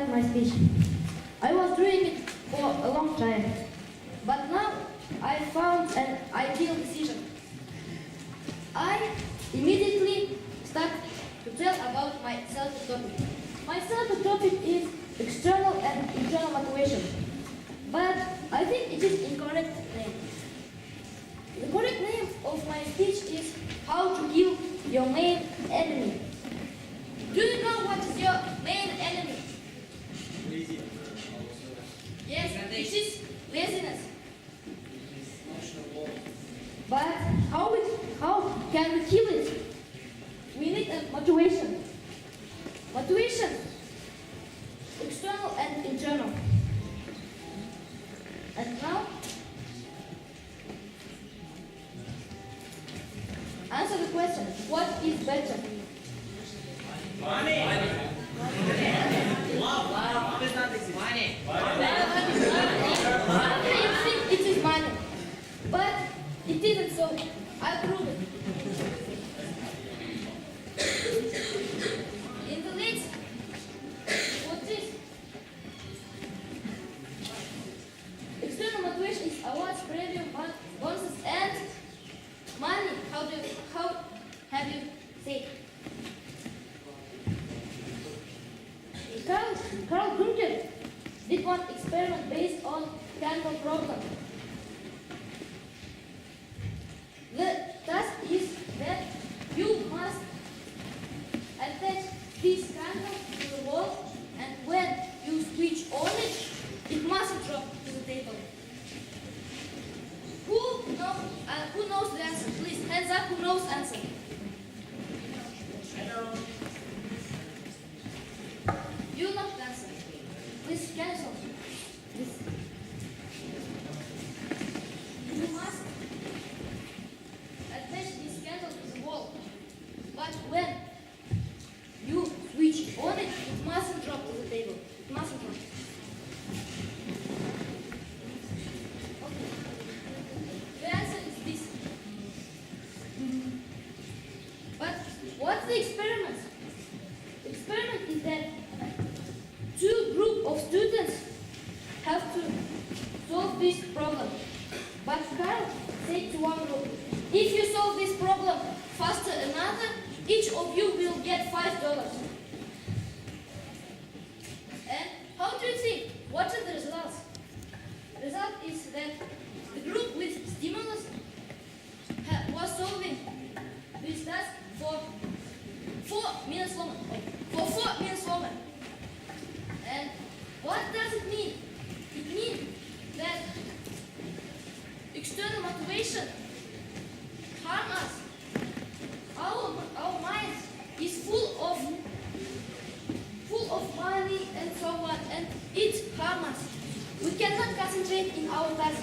start my speech. I was doing it for a long time, but now I found an ideal decision. I immediately start to tell about my self-topic. My self-topic is external and internal motivation, but I think it is incorrect name. The correct name of my speech is how to kill your main enemy. Do you know what is your main enemy? Yes, it is laziness. But how can we kill it? We need a motivation. Motivation, external and internal. And now, answer the question, what is better? Money. Love. Love is not this. Money. You think it is money, but it isn't so. I'll prove it. In the list, what's this? External motivation is awards, preview, bonuses, and money. How have you said? Carl Dunker did one experiment based on chemical problem. The task is that you must attach this candle to the wall, and when you switch on it, it mustn't drop to the table. Who knows the answer? Please, hands up who knows the answer. You know the answer. Please cancel this. You must attach this candle to the wall. But when you switch on it, it mustn't drop to the table. It mustn't drop. Okay. The answer is this. But what's the experiment? The experiment is that two groups of students have to solve this problem. But Carl said to one group, if you solve this problem faster than another, each of you will get $5. And how do you think? What are the results? The result is that the group with stimulus was solving this task for 4 minutes longer. For 4 minutes longer. And what does it mean? It means that external motivation harm us. Our mind is full of money and so on, and it harms us. We cannot concentrate in our task.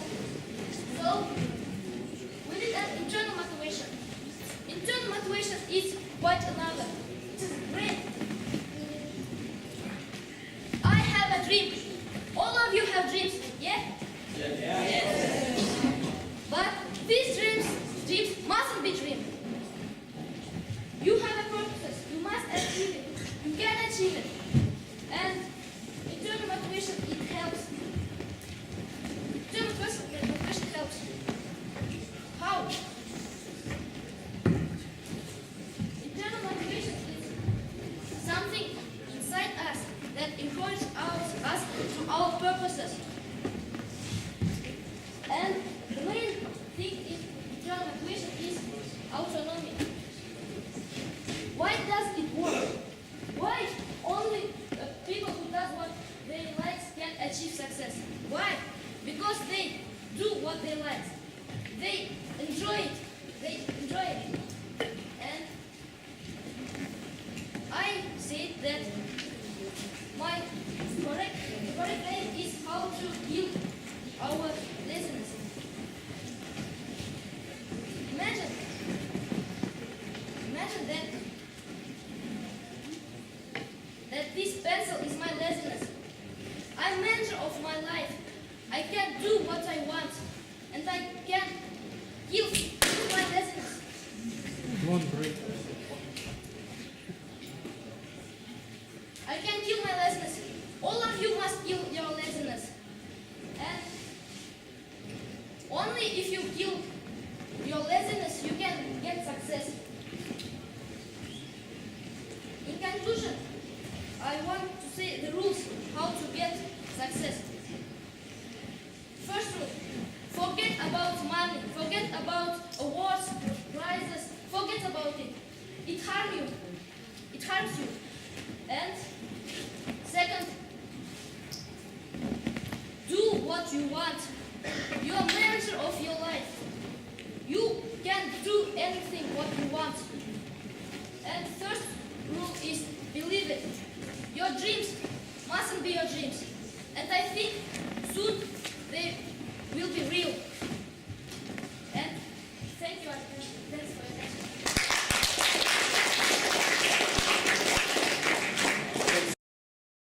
So we need an internal motivation. Internal motivation is quite another. It is great. I have a dream. All of you have dreams, yeah? Yes. But these dreams mustn't be dreams. You have a purpose. You must achieve it. You can achieve it. And internal motivation, it helps. Internal motivation helps. How? Internal motivation is something inside us that encourages us to our purposes. And the main thing in internal motivation is autonomy. Why does it work? Why only people who does what they like can achieve success? Why? Because they do what they like. They enjoy it. And I say that my correct name is how to kill our laziness. Imagine that this pencil is my laziness. I'm manager of my life. I can do what I want, and I can kill my laziness. I can kill my laziness. All about it. It harms you. It harms you. And second, do what you want. You are manager of your life. You can do anything what you want. And third rule is believe it. Your dreams mustn't be your dreams. And I think